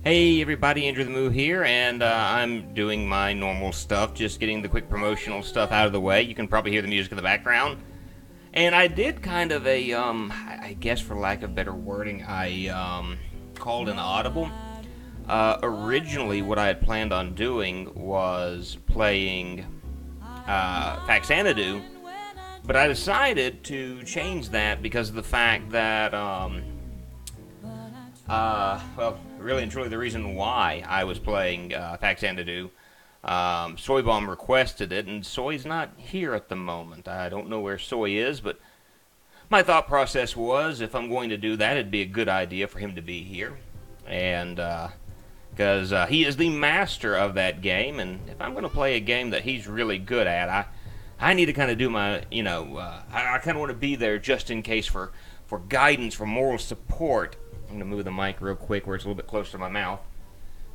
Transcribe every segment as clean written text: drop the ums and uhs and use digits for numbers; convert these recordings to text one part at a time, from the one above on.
Hey everybody, Andrew Themoo here, and I'm doing my normal stuff, just getting the quick promotional stuff out of the way. You can probably hear the music in the background. And I did kind of I guess for lack of better wording, I called an audible. Originally, what I had planned on doing was playing Faxanadu, but I decided to change that because of the fact that, well, really and truly the reason why I was playing Faxanadu, Soy Bomb requested it, and Soy's not here at the moment. I don't know where Soy is, but my thought process was if I'm going to do that, it'd be a good idea for him to be here. And, because he is the master of that game, and if I'm going to play a game that he's really good at, I need to kind of do my, I kind of want to be there just in case for guidance, for moral support. I'm going to move the mic real quick where it's a little bit closer to my mouth,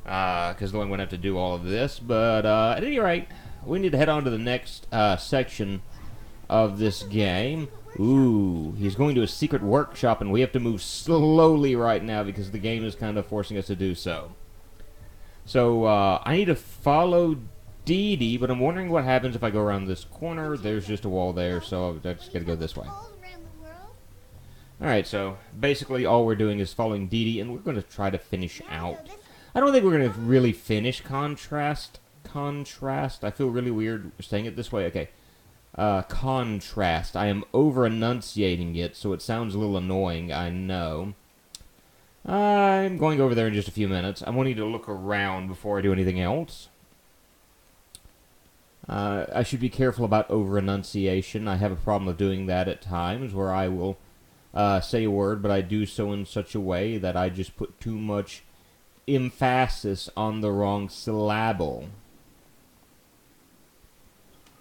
because I'm going to have to do all of this. But at any rate, we need to head on to the next section of this game. Ooh, he's going to a secret workshop, and we have to move slowly right now because the game is kind of forcing us to do so. So, I need to follow Dee Dee, but I'm wondering what happens if I go around this corner. There's just a wall there, so I just gotta go this way. Alright, so basically all we're doing is following Dee Dee, and we're going to try to finish out. I don't think we're going to really finish Contrast. I feel really weird saying it this way. Okay. Contrast. I am over-enunciating it, so it sounds a little annoying, I know. I'm going over there in just a few minutes. I want you to look around before I do anything else. I should be careful about over-enunciation. I have a problem with doing that at times, where I will say a word, but I do so in such a way that I just put too much emphasis on the wrong syllable.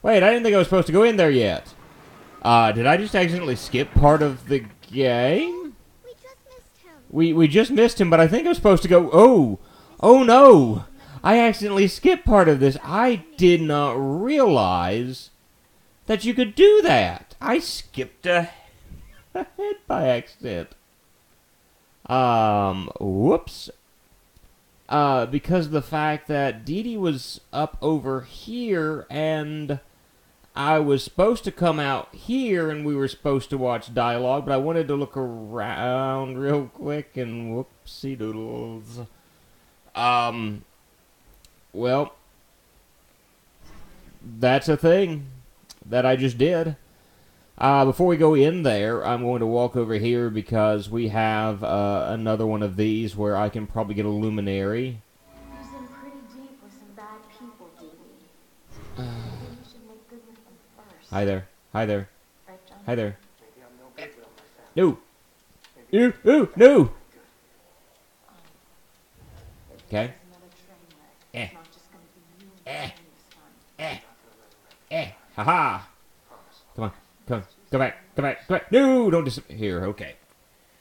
Wait, I didn't think I was supposed to go in there yet. Did I just accidentally skip part of the game? We just missed him. We just missed him, but I think I was supposed to go... Oh no! I accidentally skipped part of this. I did not realize that you could do that. I skipped ahead by accident. Whoops. Because of the fact that Dee Dee was up over here, and I was supposed to come out here, and we were supposed to watch dialogue, but I wanted to look around real quick, and whoopsie doodles. Well, that's a thing that I just did. Before we go in there, I'm going to walk over here because we have another one of these where I can probably get a luminary. He's in pretty deep with some bad people, Dee Dee. Maybe you should make good with them first. Hi there. Hi there. Right, John? Hi there. No. No. Okay. Another train wreck. It's not just gonna be you and this time. Haha. Come on. Go back. No, don't disappear. Okay.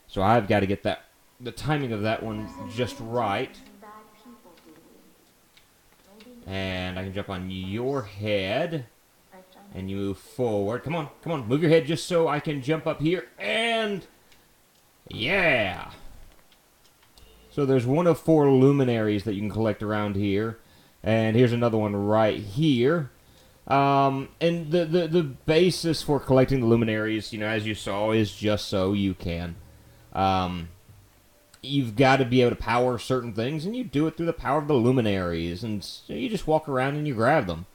So I've got to get the timing of that one just right. Some bad people, Dee Dee. Maybe. And I can jump on your head. Right, John? And you move forward. Come on. Move your head just so I can jump up here. And... yeah. So there's one of 4 luminaries that you can collect around here. And here's another one right here. And the basis for collecting the luminaries, as you saw, is just so you can, you've got to be able to power certain things, and you do it through the power of the luminaries, and you just walk around and you grab them.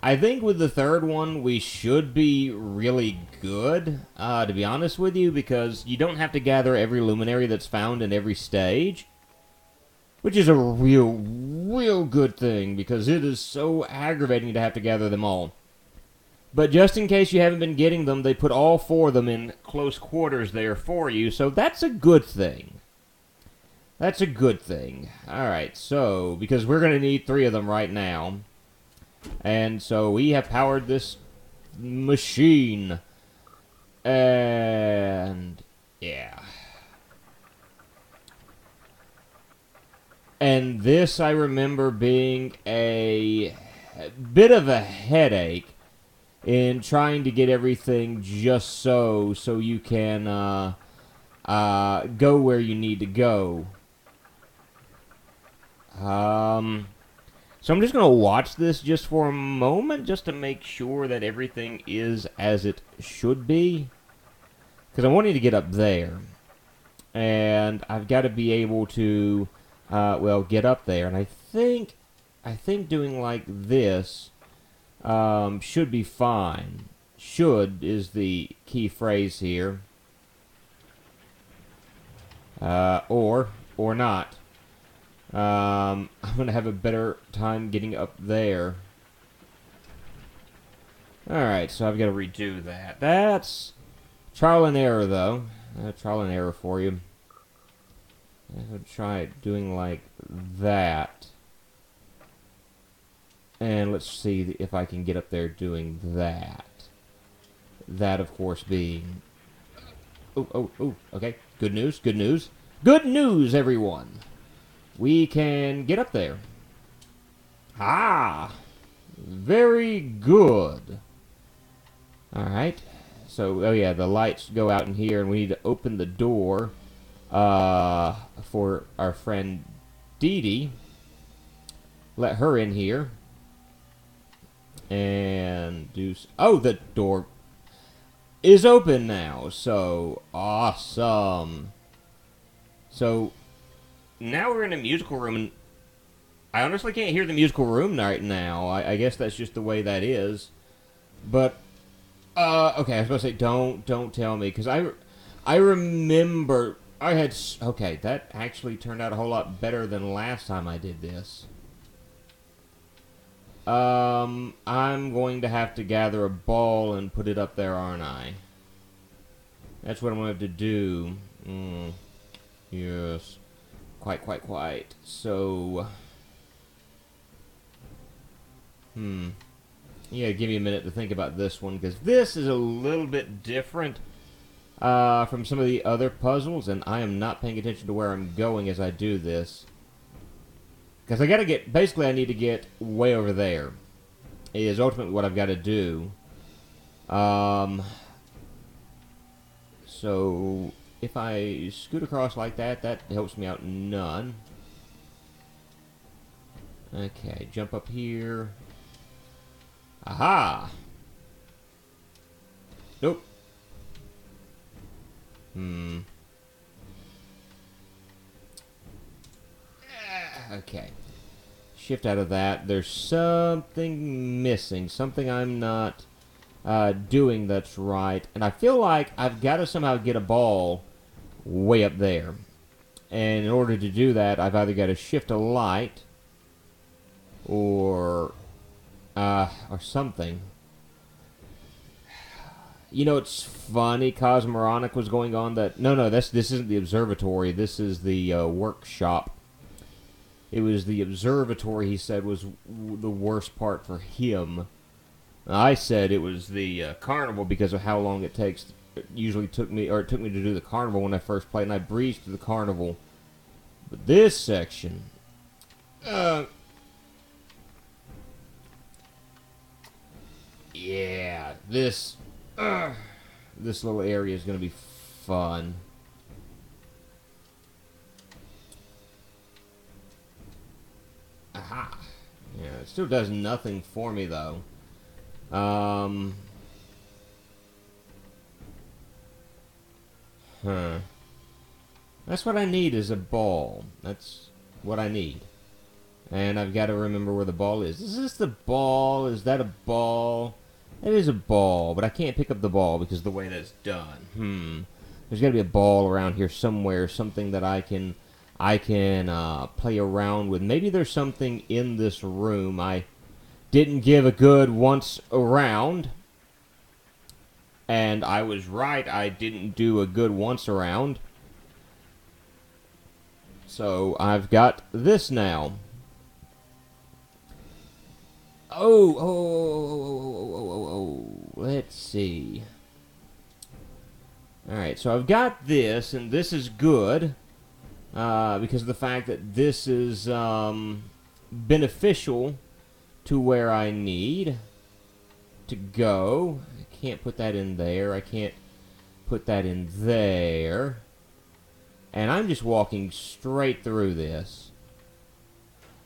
I think with the third one, we should be really good, to be honest with you, because you don't have to gather every luminary that's found in every stage. Which is a real good thing, because it is so aggravating to have to gather them all. But just in case you haven't been getting them, they put all 4 of them in close quarters there for you, so that's a good thing. That's a good thing. Alright, so, because we're going to need 3 of them right now. And so we have powered this machine. And, yeah. And this, I remember, being a bit of a headache in trying to get everything just so you can go where you need to go. So I'm just going to watch this just for a moment, just to make sure that everything is as it should be. Because I wanted to get up there. And I've got to be able to, well, get up there. And I think doing like this should be fine. Should is the key phrase here. Or not. I'm going to have a better time getting up there. Alright, so I've got to redo that. That's trial and error, though. Trial and error for you. I'm going to try doing like that. And let's see if I can get up there doing that. That, of course, being... Oh, okay. Good news, good news. Good news, everyone! We can get up there. Ah! Very good. Alright. So, oh yeah, the lights go out in here, and we need to open the door for our friend Dee Dee. Let her in here. And do... Oh, the door is open now. So, awesome. So... Now we're in a musical room, and I honestly can't hear the musical room right now. I guess that's just the way that is. But, okay, I was supposed to say, don't tell me, because I remember, I had, okay, that actually turned out a whole lot better than last time I did this. I'm going to have to gather a ball and put it up there, aren't I? That's what I'm going to have to do. Yes. Quite. So, yeah, give me a minute to think about this one, because this is a little bit different from some of the other puzzles, and I am not paying attention to where I'm going as I do this. Because I gotta get, basically I need to get way over there, is ultimately what I've got to do. So... If I scoot across like that, that helps me out none. Okay, jump up here. Aha! Nope. Okay. Shift out of that. There's something missing. Something I'm not doing that's right. And I feel like I've got to somehow get a ball way up there. And in order to do that, I've either got to shift a light or something. You know, it's funny, Cosmoronic was going on that... No, this isn't the observatory. This is the workshop. It was the observatory, he said, was the worst part for him. I said it was the carnival because of how long it takes. It took me to do the carnival when I first played, and I breezed through the carnival. But this section, yeah, this little area is going to be fun. Aha! Yeah, it still does nothing for me though. That's what I need is a ball. That's what I need. And I've got to remember where the ball is. Is this the ball? Is that a ball? It is a ball, but I can't pick up the ball because of the way that's done. There's got to be a ball around here somewhere, something that I can play around with. Maybe there's something in this room. I didn't give a good once around. And I was right, I didn't do a good once around. So I've got this now. Let's see. Alright, so I've got this, and this is good. Because of the fact that this is beneficial to where I need to go. I can't put that in there. I can't put that in there. And I'm just walking straight through this.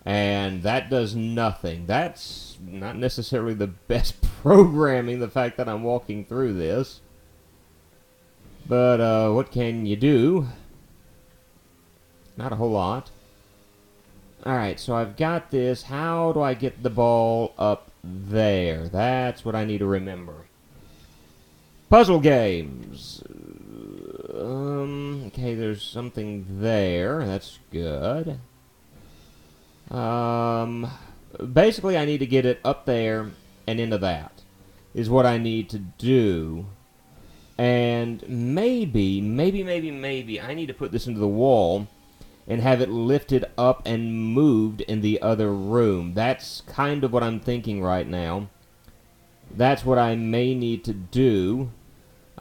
And that does nothing. That's not necessarily the best programming, the fact that I'm walking through this. But what can you do? Not a whole lot. Alright, so I've got this. How do I get the ball up there? That's what I need to remember. Puzzle games. Okay, there's something there. That's good. Basically, I need to get it up there and into that. Is what I need to do. And maybe, I need to put this into the wall and have it lifted up and moved in the other room. That's kind of what I'm thinking right now. That's what I may need to do.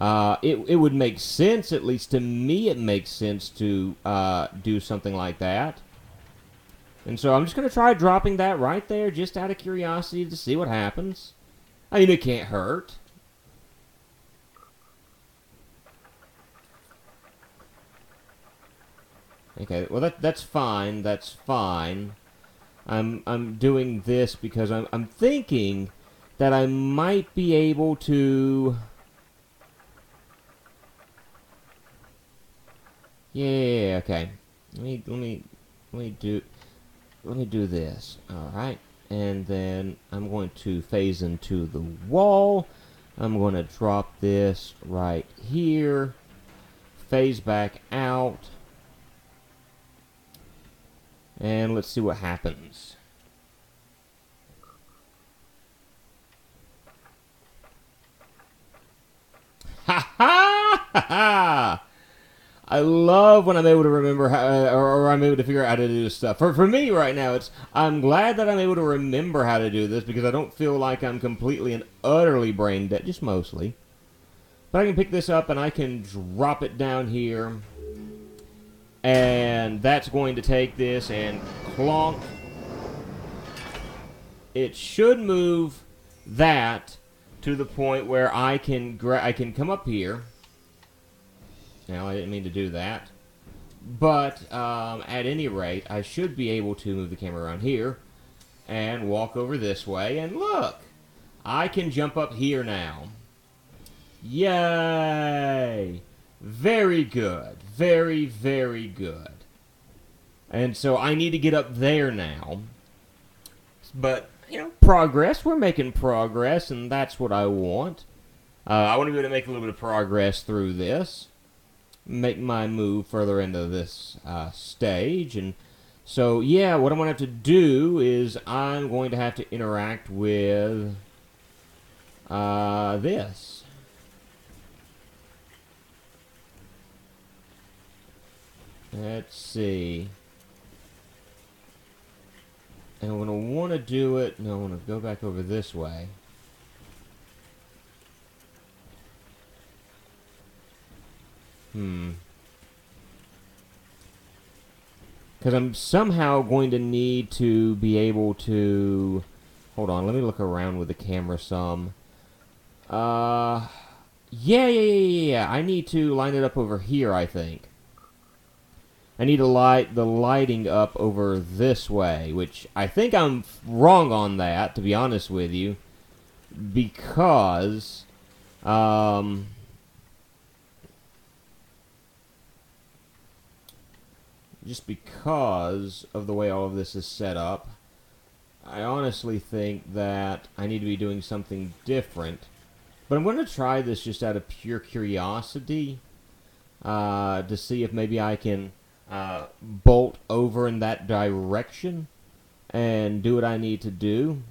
It would make sense, at least to me it makes sense to do something like that. And so I'm just going to try dropping that right there just out of curiosity to see what happens. I mean, it can't hurt. Okay, well that's fine. That's fine. I'm doing this because I'm thinking that I might be able to. Yeah, okay. Let me do this. All right, and then I'm going to phase into the wall. I'm going to drop this right here. Phase back out. And let's see what happens. Ha ha ha ha! I love when I'm able to remember how, or I'm able to figure out how to do this stuff. For me right now, I'm glad that I'm able to remember how to do this because I don't feel like I'm completely and utterly brain dead, just mostly. But I can pick this up and I can drop it down here. And that's going to take this and clonk. It should move that to the point where I can come up here. Now, I didn't mean to do that. But at any rate, I should be able to move the camera around here and walk over this way. And look, I can jump up here now. Yay! Very good. Very, very good. And so I need to get up there now. But, you know, progress. We're making progress, and that's what I want. I want to be able to make a little bit of progress through this. Make my move further into this stage. And so, yeah, what I'm going to have to do is I'm going to have to interact with this. Let's see. And I'm going to want to do it. No, I want to go back over this way. Because I'm somehow going to need to be able to. Hold on, let me look around with the camera some. Yeah. I need to line it up over here, I think. I need to light the lighting up over this way, which I think I'm wrong on that, to be honest with you, because just because of the way all of this is set up. I honestly think that I need to be doing something different, but I'm going to try this just out of pure curiosity to see if maybe I can bolt over in that direction and do what I need to do.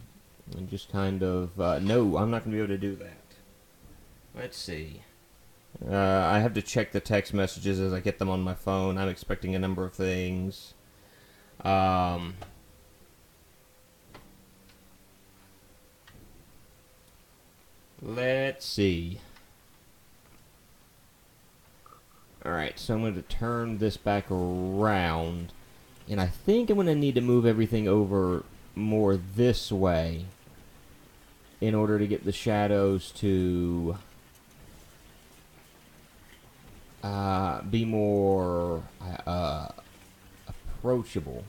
And just kind of, no, I'm not going to be able to do that. Let's see. I have to check the text messages as I get them on my phone. I'm expecting a number of things. Let's see. Alright, so I'm going to turn this back around. And I think I'm going to need to move everything over more this way in order to get the shadows to be more approachable.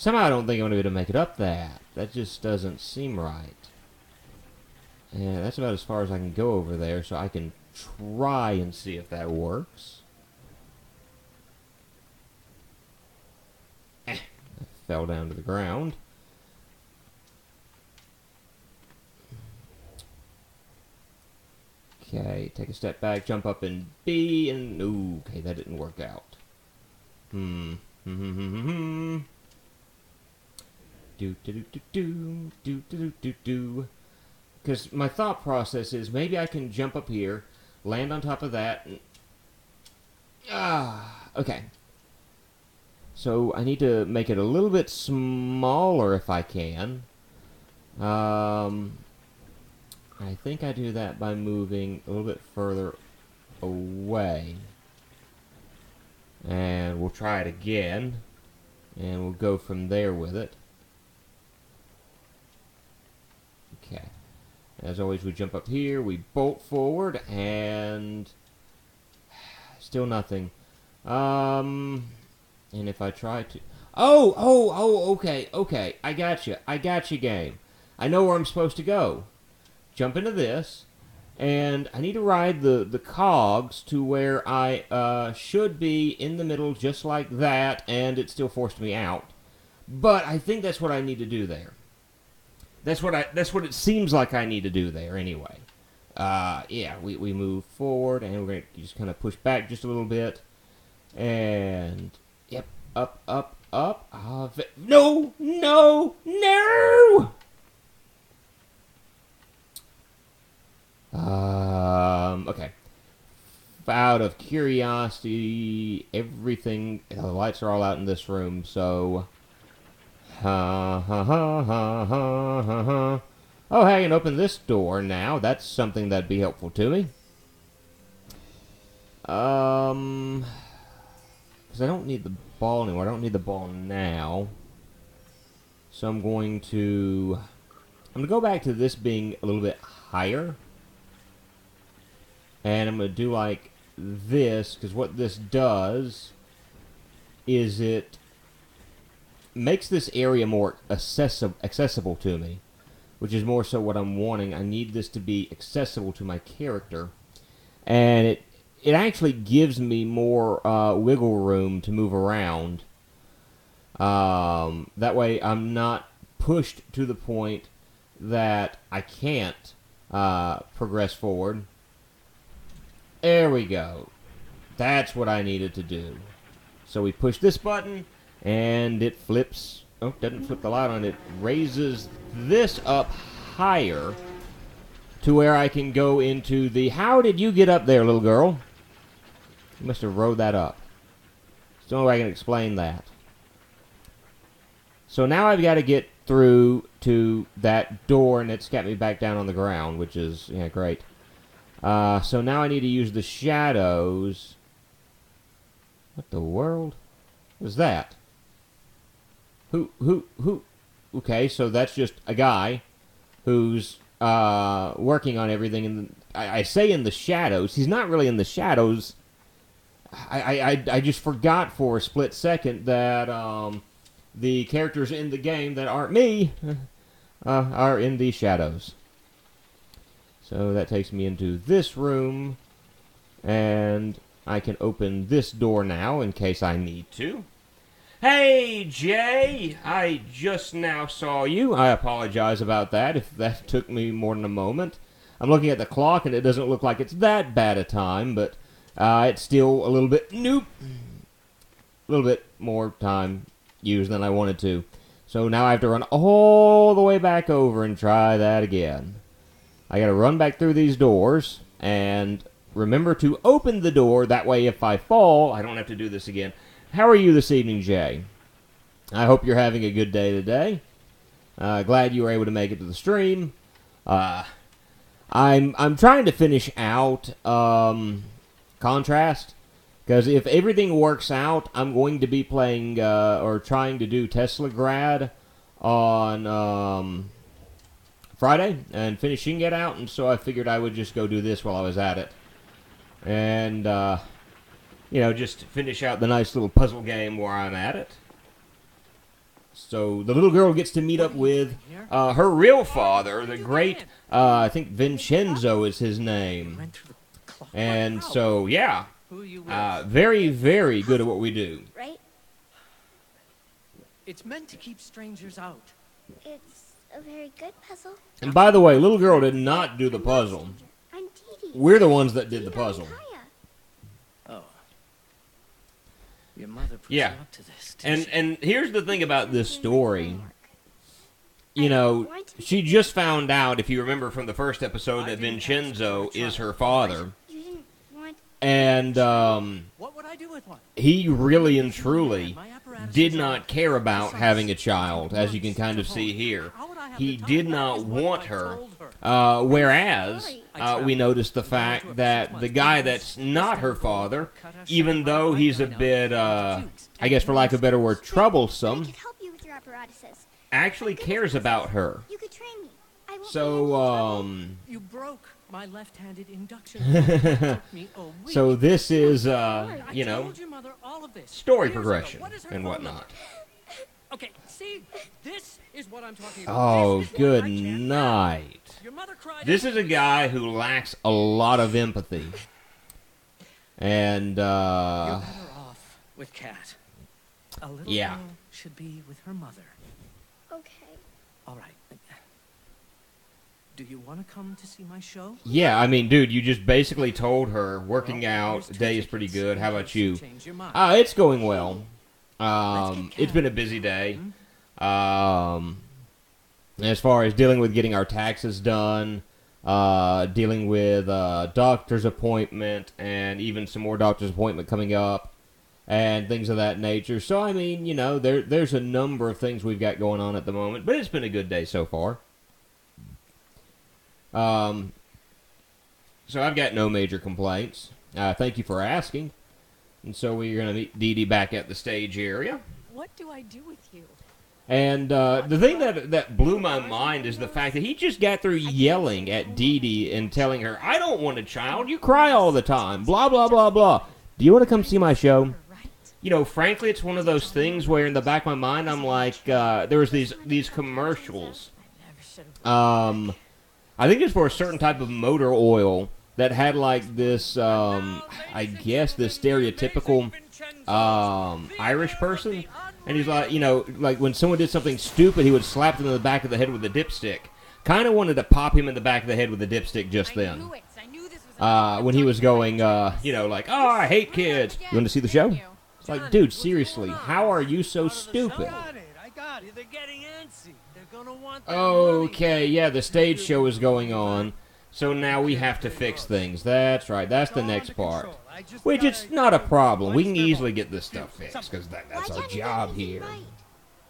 Somehow I don't think I'm going to be able to make it up that. That just doesn't seem right. And that's about as far as I can go over there, so I can try and see if that works. I fell down to the ground. Okay, take a step back, jump up in B, and... Ooh, okay, that didn't work out. Do do do do do do do do do. Because my thought process is maybe I can jump up here, land on top of that, and... okay. So I need to make it a little bit smaller if I can. I think I do that by moving a little bit further away. And we'll try it again. And we'll go from there with it. Okay. As always, we jump up here, we bolt forward, and... still nothing. And if I try to... okay. I got you, game. I know where I'm supposed to go. Jump into this, and I need to ride the cogs to where I should be in the middle just like that, and it still forced me out. But I think that's what I need to do there. That's what it seems like I need to do there anyway. Yeah, we move forward, and we're going to just kind of push back just a little bit. And, yep, up. No! Okay. Out of curiosity, everything, the lights are all out in this room, so... Oh, hey, I can open this door now. That's something that'd be helpful to me. Because I don't need the ball anymore. I don't need the ball now. So I'm going to go back to this being a little bit higher. And I'm going to do like this, because what this does is it makes this area more accessible to me, which is more so what I'm wanting. I need this to be accessible to my character, and it actually gives me more wiggle room to move around. That way I'm not pushed to the point that I can't progress forward. There we go. That's what I needed to do. So we push this button, and it flips. Oh, doesn't flip the light on. It raises this up higher to where I can go into the... How did you get up there, little girl? You must have rode that up. There's no way I can explain that. So now I've got to get through to that door, and it's got me back down on the ground, which is, yeah, great. So now I need to use the shadows. What the world? What is that? Who? Okay, so that's just a guy who's working on everything. And I say in the shadows. He's not really in the shadows. I just forgot for a split second that the characters in the game that aren't me are in the shadows. So that takes me into this room, and I can open this door now in case I need to. Hey, Jay! I just now saw you. I apologize about that if that took me more than a moment. I'm looking at the clock, and it doesn't look like it's that bad a time, but it's still a little bit... Nope! A little bit more time used than I wanted to. So now I have to run all the way back over and try that again. I gotta run back through these doors, and remember to open the door, that way if I fall, I don't have to do this again. How are you this evening, Jay? I hope you're having a good day today. Glad you were able to make it to the stream. I'm trying to finish out Contrast, because if everything works out, I'm going to be playing, or trying to do Tesla Grad on Friday, and finishing it out, and so I figured I would just go do this while I was at it. And, you know, just finish out the nice little puzzle game where I'm at it. So the little girl gets to meet up with her real father, the great, I think Vincenzo is his name. And so, yeah, very, very good at what we do. Right? It's meant to keep strangers out. It's a very good puzzle. And by the way, little girl did not do the puzzle. I'm Dee Dee. We're the ones that did the puzzle. Oh. Your mother put Yeah. you up to this. didn't she? And here's the thing about this story. You know, she just found out, if you remember from the first episode, that Vincenzo is her father. You didn't want... And What would I do with one? he really and truly did not care about having a child, as you can kind of see here. He did not want her. Whereas, we noticed the fact that the guy that's not her father, even though he's a bit, I guess for lack of a better word, I troublesome, could help you with your apparatuses. actually cares about her. You could train me. I won't be So, any trouble. You broke my left-handed induction. It took me a week. so this is, I you know, told your mother all of this story years ago. progression What is her and phone whatnot. number? Okay, see, this is what I'm talking about. Oh, This is what good I can't have. night. Your mother cried. This is a guy who lacks a lot of empathy. And, You're better off with Kat. A little Yeah. girl should be with her mother. Okay. All right. Do you want to come to see my show? yeah, I mean, dude, you just basically told her working out, the day is pretty good. How about you? Change your mind. It's going well. It's been a busy day. As far as dealing with getting our taxes done, dealing with doctor's appointment, and even some more doctor's appointment coming up, and things of that nature. So, I mean, you know, there's a number of things we've got going on at the moment, but it's been a good day so far. So I've got no major complaints. Thank you for asking. And so we're going to meet Dee Dee back at the stage area. What do I do with you? And the thing that blew my mind is the fact that he just got through yelling at Dee Dee and telling her, I don't want a child, you cry all the time, blah, blah, blah, blah. Do you want to come see my show? You know, frankly, it's one of those things where in the back of my mind, I'm like, there was these commercials. I think it's for a certain type of motor oil that had like this, I guess, this stereotypical Irish person. And he's like, you know, like when someone did something stupid, he would slap them in the back of the head with a dipstick. Kind of wanted to pop him in the back of the head with a dipstick just then. When he was going, you know, like, oh, I hate kids. You want to see the show? It's like, dude, seriously, how are you so stupid? I got it. They're getting antsy. They're gonna want their Okay, yeah, the stage show is going on. So now we have to fix things. That's right, that's the next part. Which it's not a problem. We can easily get this stuff fixed, because that's our job here. Right.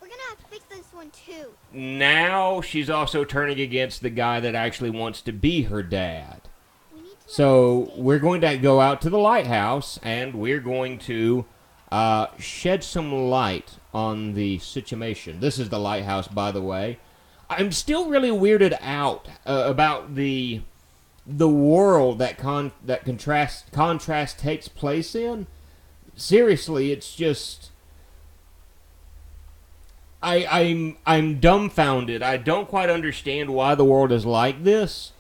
We're gonna have to fix this one too. Now she's also turning against the guy that actually wants to be her dad. We need to So we're going to go out to the lighthouse, and we're going to shed some light on the situation. This is the lighthouse, by the way. I'm still really weirded out about the world that contrast takes place in. Seriously, it's just I'm dumbfounded. I don't quite understand why the world is like this,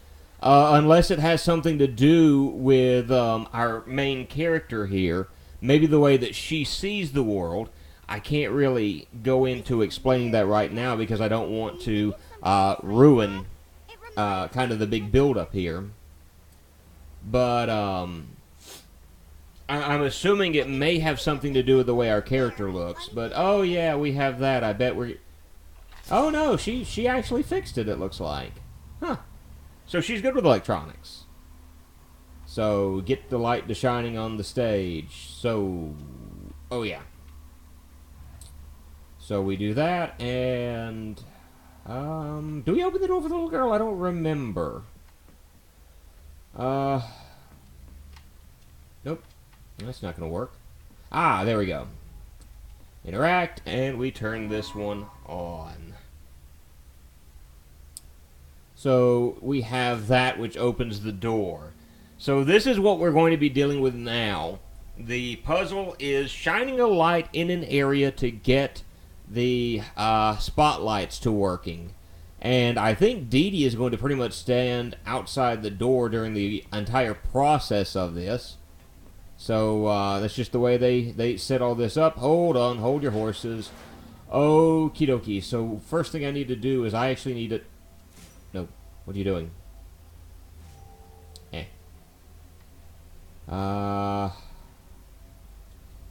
unless it has something to do with our main character here. Maybe the way that she sees the world. I can't really go into explaining that right now because I don't want to ruin kind of the big build-up here. But I'm assuming it may have something to do with the way our character looks. But, oh yeah, we have that. I bet we're... Oh no, she actually fixed it, it looks like. Huh. So she's good with electronics. So, get the light to shining on the stage. So, oh yeah. So we do that, and do we open the door for the little girl? I don't remember. Nope. That's not going to work. Ah, there we go. Interact, and we turn this one on. So we have that which opens the door. So this is what we're going to be dealing with now. The puzzle is shining a light in an area to get the spotlights to working. And I think Dee Dee is going to pretty much stand outside the door during the entire process of this. So that's just the way they set all this up. Hold on, hold your horses. Okie dokie. So first thing I need to do is I actually need to... No, what are you doing?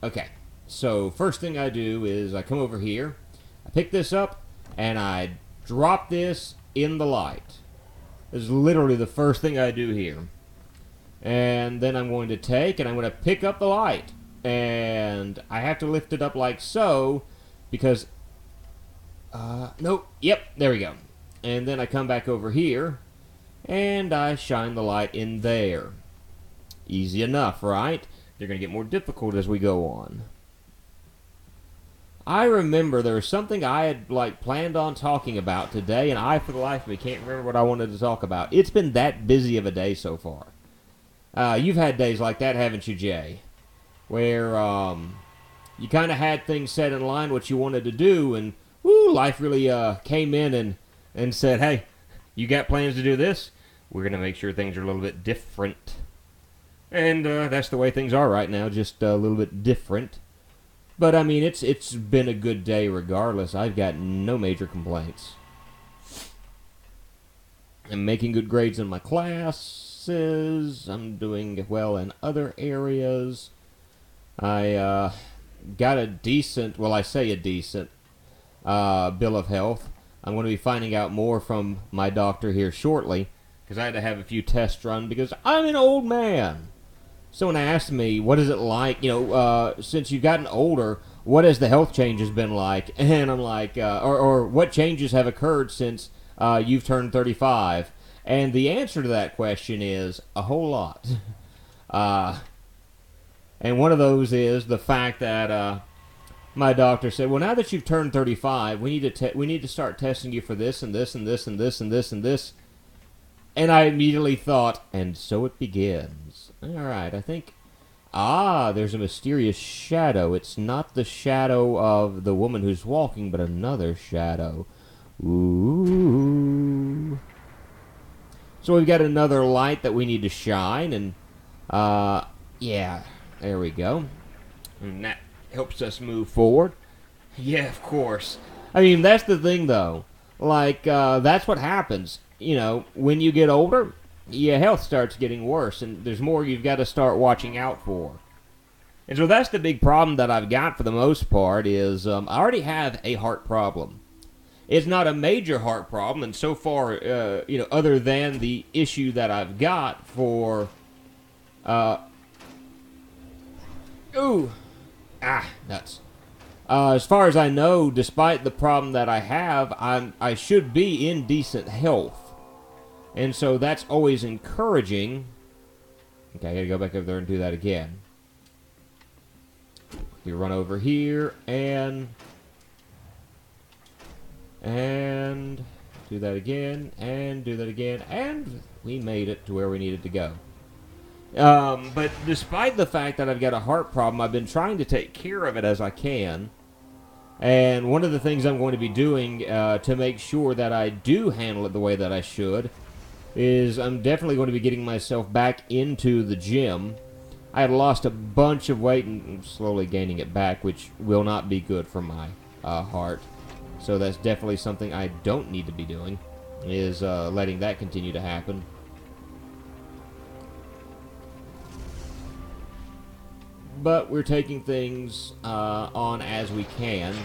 Okay. So first thing I do is I come over here. I pick this up and I drop this in the light. This is literally the first thing I do here. And then I'm going to take and I'm going to pick up the light. And I have to lift it up like so because... nope. Yep, there we go. And then I come back over here and I shine the light in there. Easy enough, right? They're going to get more difficult as we go on. I remember there was something I had planned on talking about today, and I, for the life of me, can't remember what I wanted to talk about. It's been that busy of a day so far. You've had days like that, haven't you, Jay? Where you kind of had things set in line what you wanted to do, and life really came in and said, hey, you got plans to do this? We're going to make sure things are a little bit different. And that's the way things are right now, just a little bit different. But, I mean, it's been a good day regardless. I've got no major complaints. I'm making good grades in my classes. I'm doing well in other areas. I got a decent, well, I say a decent, bill of health. I'm going to be finding out more from my doctor here shortly, because I had to have a few tests run because I'm an old man. Someone asked me, what is it like, since you've gotten older, what has the health changes been like? And I'm like, or what changes have occurred since you've turned 35? And the answer to that question is a whole lot. And one of those is the fact that my doctor said, well, now that you've turned 35, we need to start testing you for this and this and this and this and this and this. And I immediately thought, and so it begins. Alright, I think... there's a mysterious shadow. It's not the shadow of the woman who's walking, but another shadow. Ooh. So we've got another light that we need to shine, and... yeah, there we go. And that helps us move forward. Yeah, of course. I mean, that's the thing, though. That's what happens. When you get older, your health starts getting worse, and there's more you've got to start watching out for. And so that's the big problem that I've got for the most part is I already have a heart problem. It's not a major heart problem, and so far, other than the issue that I've got for, nuts. As far as I know, despite the problem that I have, I should be in decent health. And so that's always encouraging. Okay, I gotta go back over there and do that again. You run over here and do that again and do that again, and we made it to where we needed to go. But despite the fact that I've got a heart problem, I've been trying to take care of it as I can. And one of the things I'm going to be doing to make sure that I do handle it the way that I should is I'm definitely going to be getting myself back into the gym. I had lost a bunch of weight and I'm slowly gaining it back, which will not be good for my heart. So that's definitely something I don't need to be doing, is letting that continue to happen. But we're taking things on as we can.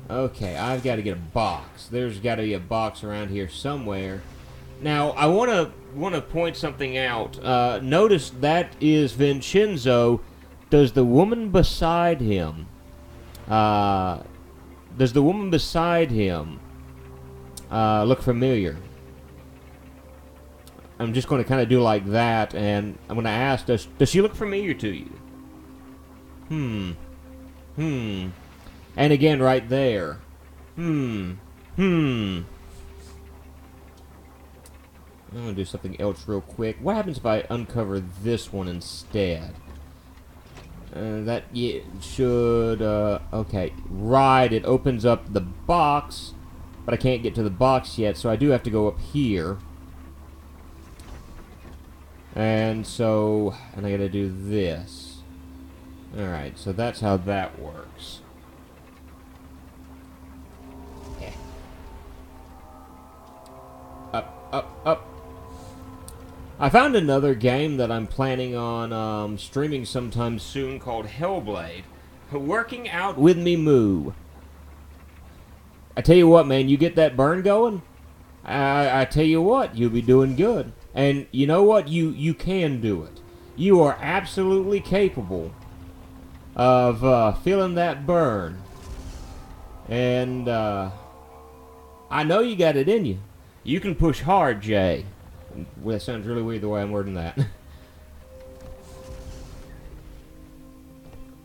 Okay, I've got to get a box. There's got to be a box around here somewhere. Now, I want to point something out. Notice that is Vincenzo. Does the woman beside him... look familiar? I'm just going to kind of do like that, and I'm going to ask, does she look familiar to you? And again, right there. I'm going to do something else real quick. What happens if I uncover this one instead? That should, okay. Right, it opens up the box, but I can't get to the box yet, so I do have to go up here. And so, and I gotta do this. Alright, so that's how that works. Yeah. Up. I found another game that I'm planning on streaming sometime soon called Hellblade. Working out with me moo. I tell you what, man, you get that burn going, I tell you what, you'll be doing good. And you know what? You can do it. You are absolutely capable of feeling that burn. And I know you got it in you. You can push hard, Jay. Well, that sounds really weird the way I'm wording that.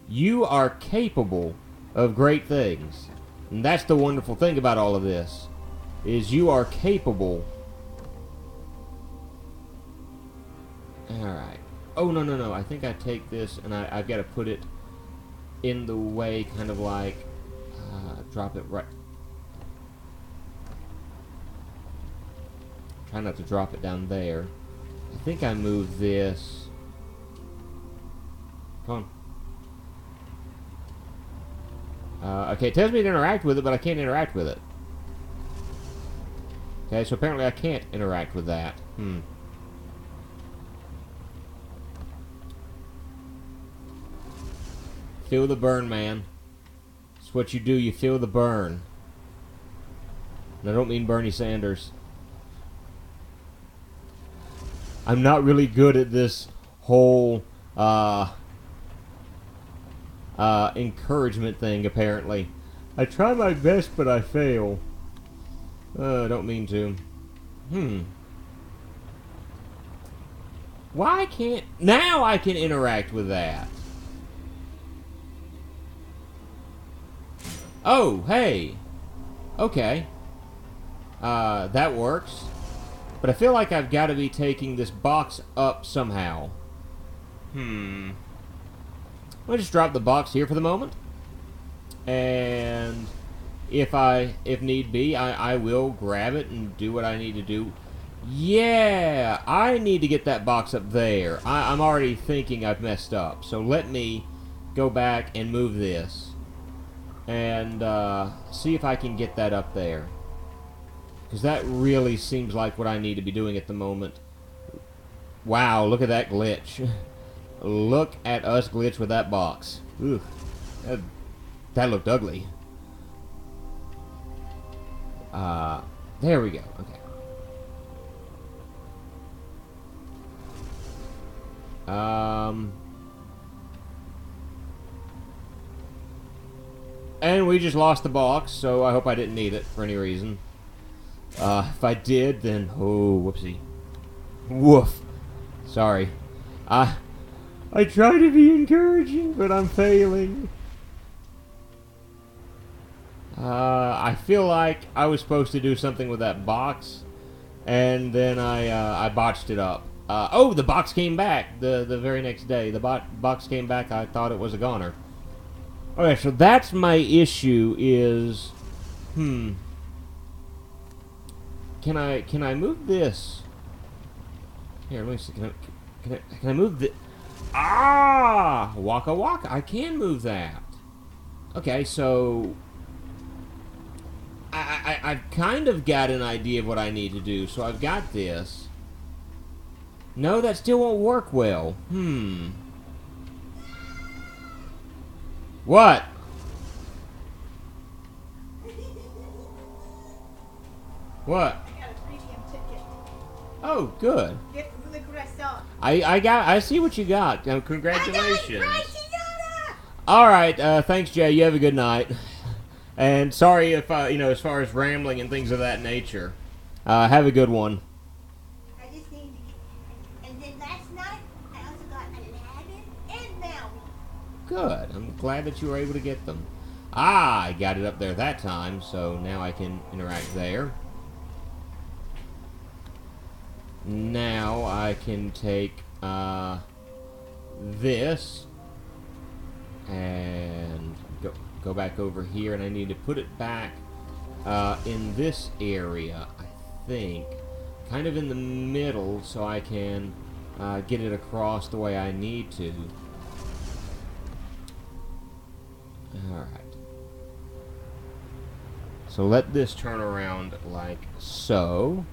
You are capable of great things. And that's the wonderful thing about all of this. Is you are capable. Alright. Oh, no. I think I take this and I've got to put it in the way, kind of like... drop it right... Try not to drop it down there. I think I move this. Come on. Okay, it tells me to interact with it, but I can't interact with it. Okay, so apparently I can't interact with that. Feel the burn, man. It's what you do, you feel the burn. And I don't mean Bernie Sanders. I'm not really good at this whole encouragement thing, apparently. I try my best, but I fail. I don't mean to. Why can't... Now I can interact with that. Oh, hey. Okay. That works. But I feel like I've got to be taking this box up somehow. I'll just drop the box here for the moment. And if need be, I will grab it and do what I need to do. Yeah, I need to get that box up there. I'm already thinking I've messed up. So let me go back and move this. And see if I can get that up there. Because that really seems like what I need to be doing at the moment. Wow, look at that glitch. Look at us glitch with that box. Ooh, that looked ugly. There we go. Okay. And we just lost the box, so I hope I didn't need it for any reason. If I did, then... Oh, whoopsie. Woof. Sorry. I try to be encouraging, but I'm failing. I feel like I was supposed to do something with that box, and then I botched it up. Oh, the box came back the very next day. The box came back. I thought it was a goner. Okay, so that's my issue is... Can I move this? Here, let me see. Can I move this? Ah! Waka waka. I can move that. Okay, so... I've kind of got an idea of what I need to do. So I've got this. No, that still won't work well. What? What? I got a premium ticket. Oh, good. Get look what I saw. I see what you got. Congratulations. I got it, All right. Thanks, Jay. You have a good night. And sorry if as far as rambling and things of that nature. Have a good one. I just need to get. And then last night, I also got Aladdin and Maui. Good. I'm glad that you were able to get them. Ah, I got it up there that time, so now I can interact there. Now I can take this And go back over here, and I need to put it back in this area, I think. Kind of in the middle, so I can get it across the way I need to. Alright. So let this turn around like so.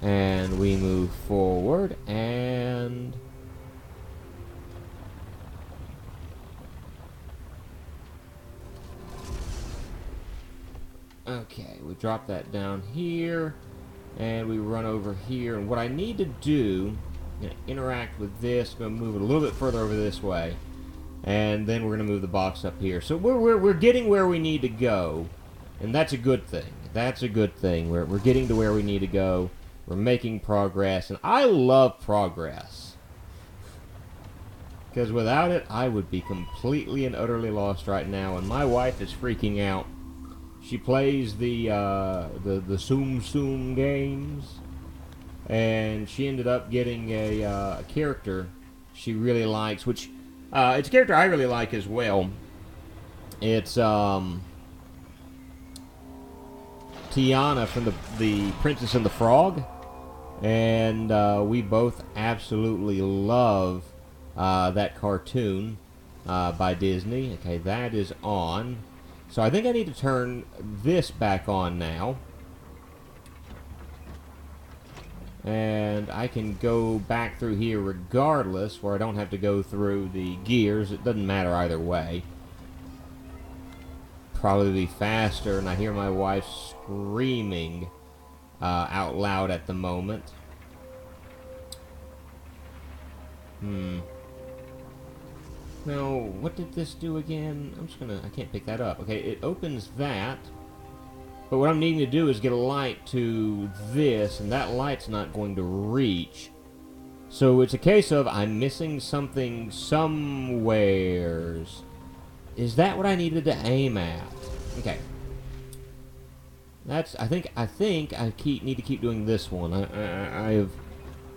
And we move forward, and... okay, we drop that down here, and we run over here, and what I need to do, I'm going to interact with this, I'm going to move it a little bit further over this way, and then we're going to move the box up here. So we're getting where we need to go, and that's a good thing. That's a good thing. We're getting to where we need to go. We're making progress, and I love progress. Because without it, I would be completely and utterly lost right now, and my wife is freaking out. She plays the Tsum Tsum games, and she ended up getting a character she really likes, which it's a character I really like as well. It's Tiana from the Princess and the Frog, and we both absolutely love that cartoon by Disney. Okay, that is on. So I think I need to turn this back on now. And I can go back through here regardless, where I don't have to go through the gears. It doesn't matter either way. Probably be faster, and I hear my wife screaming out loud at the moment. No, what did this do again? I can't pick that up. Okay, it opens that. But what I'm needing to do is get a light to this, and that light's not going to reach. So it's a case of I'm missing something somewheres. Is that what I needed to aim at? Okay. That's, I think I need to keep doing this one. I have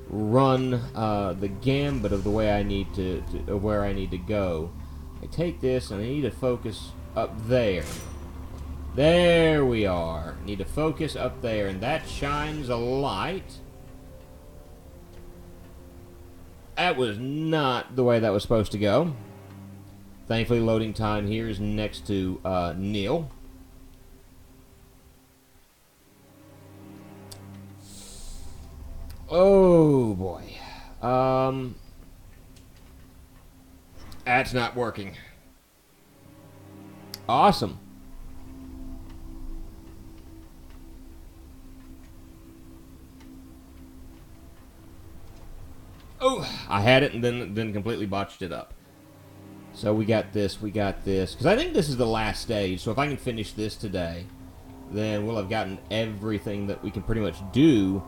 run the gambit of the way I need to of where I need to go. I take this and I need to focus up there. There we are. Need to focus up there, and that shines a light. That was not the way that was supposed to go. Thankfully, loading time here is next to nil. Oh boy. That's not working. Awesome. Oh, I had it and then completely botched it up. So we got this. Because I think this is the last stage, so if I can finish this today, then we'll have gotten everything that we can pretty much do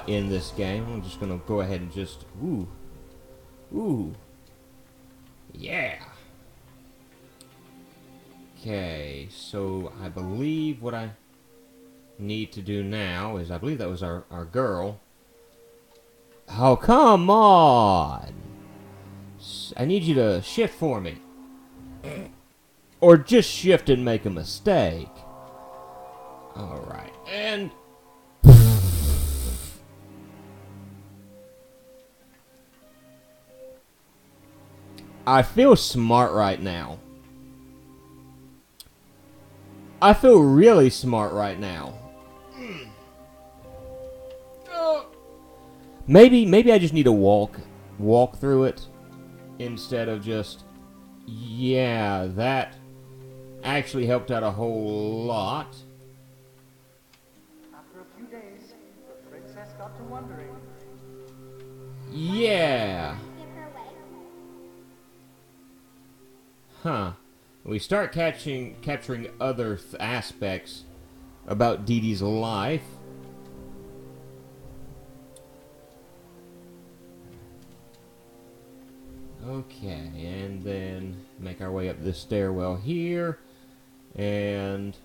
in this game. I'm just going to go ahead and just... Ooh. Yeah. Okay, so I believe what I need to do now is... I believe that was our girl. Oh, come on! I need you to shift for me. Or just shift and make a mistake. Alright, and... I feel smart right now. I feel really smart right now. Maybe I just need to walk through it instead of just... Yeah, that actually helped out a whole lot. After a few days, the princess got to wondering. Yeah. Give her away. Huh. We start capturing other aspects about Dee Dee's life. Okay, and then make our way up this stairwell here, and...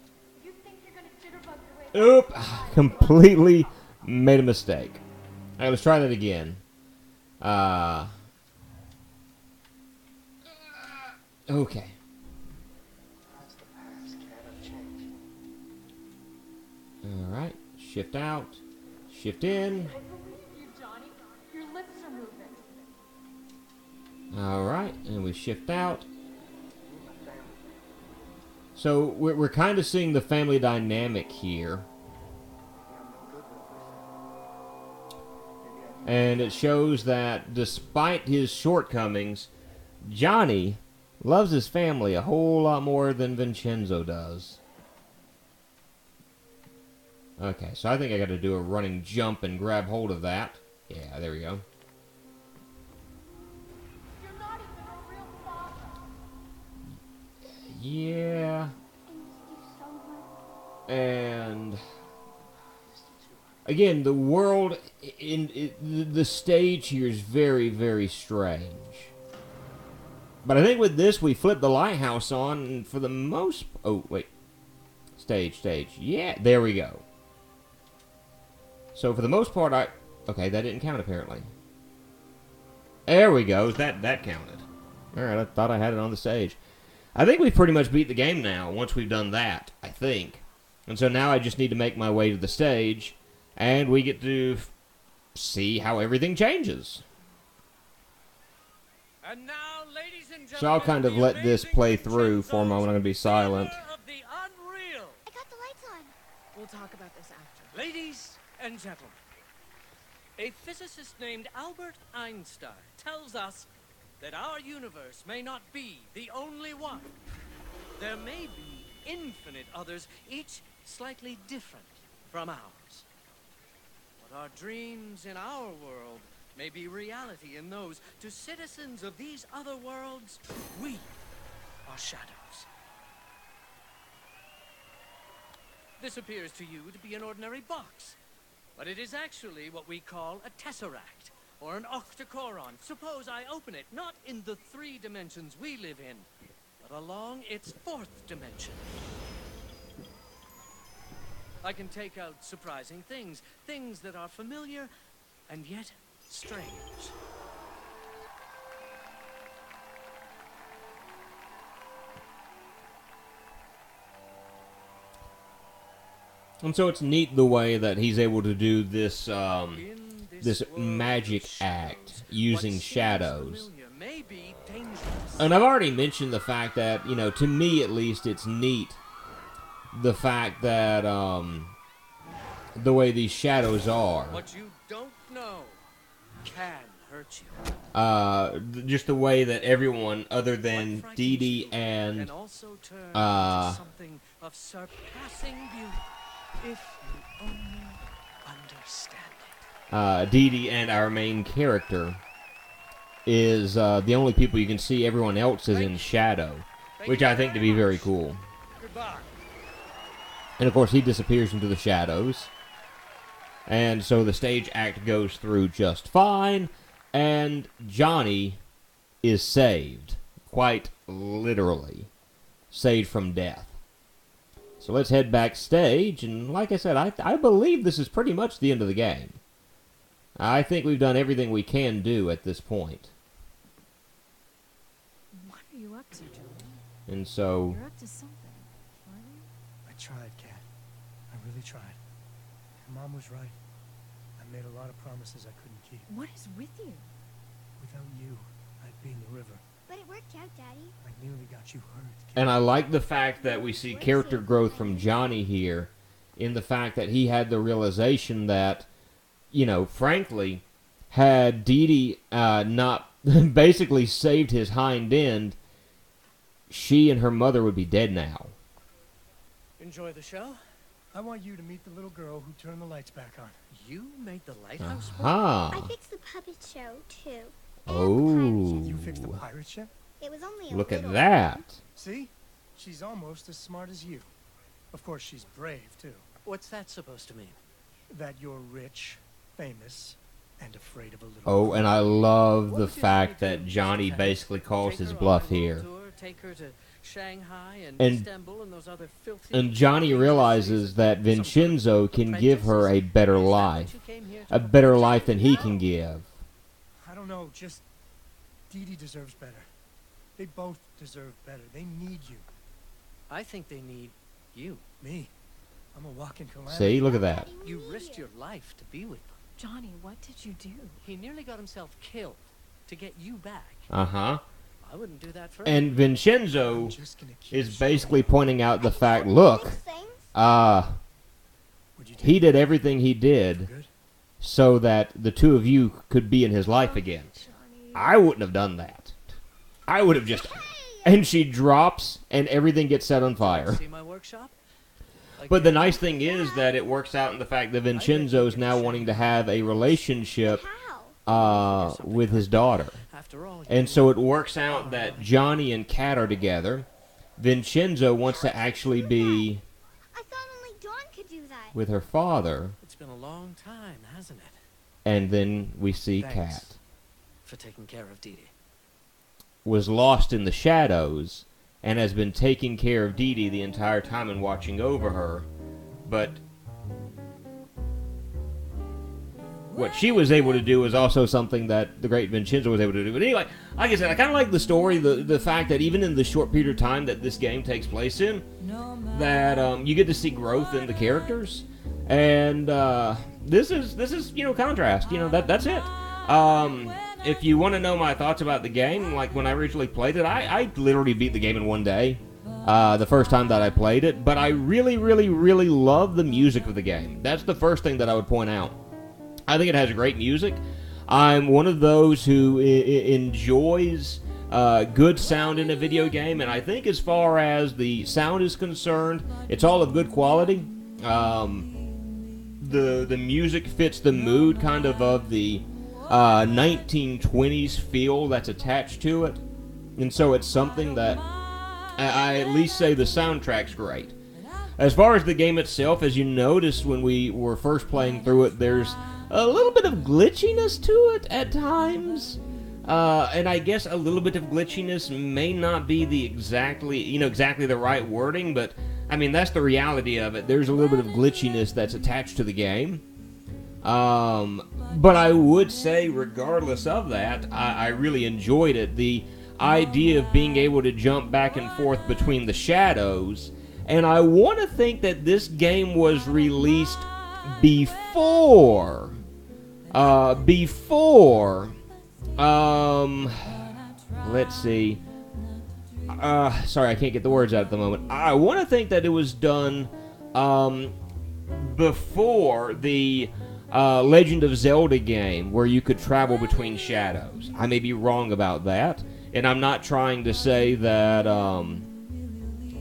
You think you're gonna jitterbug your way? Oop! Completely made a mistake. Alright, let's try that again. Okay. That's the past. Can't change. Alright. Shift out. Shift in. I believe you, Johnny. Your lips are moving. Alright. And we shift out. So we're kind of seeing the family dynamic here. And it shows that despite his shortcomings, Johnny loves his family a whole lot more than Vincenzo does. Okay, so I think I got to do a running jump and grab hold of that. Yeah, there we go. You're not even a real father. Yeah. I missed you so much. And again, the world in the stage here is very, very strange. But I think with this, we flip the lighthouse on, and for the most... Oh, wait. Stage. Yeah, there we go. So for the most part, okay, that didn't count, apparently. There we go. That counted. Alright, I thought I had it on the stage. I think we've pretty much beat the game now, once we've done that, I think. And so now I just need to make my way to the stage, and we get to see how everything changes. And now, ladies and So I'll kind of the let this amazing play through for a Vincenzo's moment. I'm going to be silent. Theater of the unreal. I got the lights on. We'll talk about this after. Ladies and gentlemen, a physicist named Albert Einstein tells us that our universe may not be the only one. There may be infinite others, each slightly different from ours. But our dreams in our world may be reality in those. To citizens of these other worlds, we are shadows. This appears to you to be an ordinary box, but it is actually what we call a tesseract, or an octocoron. Suppose I open it, not in the 3 dimensions we live in, but along its 4th dimension. I can take out surprising things, things that are familiar and yet strange. And so it's neat the way that he's able to do this this world magic of act shadows, using what seems shadows. familiar may be dangerous. And I've already mentioned the fact that, you know, to me at least, it's neat the fact that the way these shadows are. What you don't know can hurt you. Just the way that everyone other than What frightens Dee Dee you and can also turn into something of surpassing beauty if you only understand it. Dee Dee and our main character is the only people you can see. Everyone else is in shadow, which I think to be very cool. Goodbye. And of course, he disappears into the shadows. And so the stage act goes through just fine, and Johnny is saved, quite literally, saved from death. So let's head backstage, and like I said, I believe this is pretty much the end of the game. I think we've done everything we can do at this point. What are you up to, Johnny? And so, You're up to something, aren't you? I tried, Kat. I really tried. Mom was right. I made a lot of promises I couldn't keep. What is with you? Without you, I'd be in the river. But it worked out, Daddy. I nearly got you hurt, Kat. and I like the fact that we see character growth from Johnny here, in the fact that he had the realization that, you know, frankly, had Dee Dee not basically saved his hind end, she and her mother would be dead now. Enjoy the show? I want you to meet the little girl who turned the lights back on. You made the lighthouse work? Ah. I fixed the puppet show, too. Oh. You fixed the pirate ship? It was only a Look at little- that. See? She's almost as smart as you. Of course, she's brave, too. What's that supposed to mean? That you're rich, famous, and afraid of a little Oh, girl. and I love What the did you fact do? that Johnny Take basically calls her his on a bluff world here. tour, take her to Shanghai and And- Istanbul and those other filthy And Johnny places. realizes that Vincenzo can give her a better Is that what life. you came here to A better accomplish? life than he can give. I don't know, just... Dee Dee deserves better. They both deserve better. They need you. I think they need you. Me? I'm a walking calamity. See, look at that. You risked your life to be with them. Johnny, what did you do? He nearly got himself killed to get you back. Uh-huh. I wouldn't do that for And anyone. Vincenzo I'm just gonna keep is showing basically you. pointing out the fact, look, Fix things. What'd you do? he did everything he did Good? so that the two of you could be in his life again. I wouldn't have done that. I would have just... And she drops, and everything gets set on fire. See my workshop? But the nice thing is that it works out in the fact that Vincenzo's now wanting to have a relationship How? with his daughter. After all, And so it works out that Johnny and Kat are together. Vincenzo wants to actually be I thought only Dawn could do that. with her father. it's been a long time, hasn't it? And then we see Thanks. Kat For taking care of Dee Dee. was lost in the shadows and has been taking care of Dee Dee the entire time and watching over her. But what she was able to do is also something that the great Vincenzo was able to do. But anyway, like I said, I kind of like the story, the fact that even in the short period of time that this game takes place in, that you get to see growth in the characters. And this is contrast. That's it. If you want to know my thoughts about the game, like when I originally played it, I literally beat the game in one day. The first time that I played it, but I really, really, really love the music of the game. That's the first thing that I would point out. I think it has great music. I'm one of those who enjoys good sound in a video game, and I think as far as the sound is concerned, it's all of good quality. The music fits the mood kind of the 1920s feel that's attached to it, and so it's something that I at least say the soundtrack's great. As far as the game itself, as you noticed when we were first playing through it, there's a little bit of glitchiness to it at times. And I guess a little bit of glitchiness may not be the exactly the right wording, but I mean that's the reality of it. There's a little bit of glitchiness that's attached to the game. But I would say, regardless of that, I really enjoyed it. The idea of being able to jump back and forth between the shadows, and I want to think that this game was released before, let's see, sorry, I can't get the words out at the moment. I want to think that it was done, before the Legend of Zelda game, where you could travel between shadows. I may be wrong about that, and I'm not trying to say that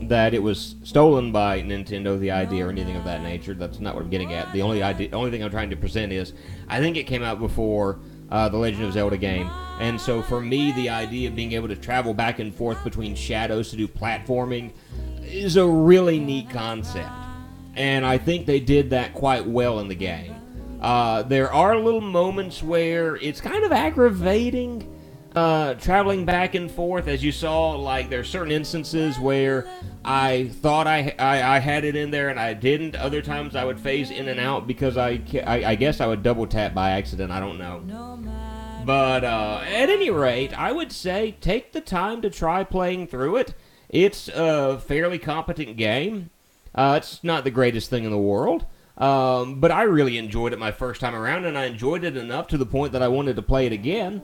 that it was stolen by Nintendo, the idea, or anything of that nature. That's not what I'm getting at. The only thing I'm trying to present is, I think it came out before the Legend of Zelda game, and so for me, the idea of being able to travel back and forth between shadows to do platforming is a really neat concept, and I think they did that quite well in the game. There are little moments where it's kind of aggravating, traveling back and forth. As you saw, like, there's certain instances where I thought I had it in there and I didn't. Other times I would phase in and out because I guess I would double tap by accident. I don't know. But at any rate, I would say take the time to try playing through it. It's a fairly competent game. It's not the greatest thing in the world. But I really enjoyed it my first time around, and I enjoyed it enough to the point that I wanted to play it again.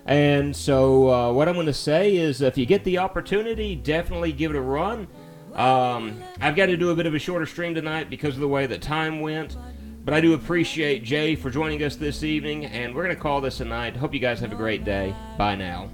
And so what I'm going to say is, if you get the opportunity, definitely give it a run. I've got to do a bit of a shorter stream tonight because of the way that time went, but I do appreciate Jay for joining us this evening, and we're going to call this a night. Hope you guys have a great day. Bye now.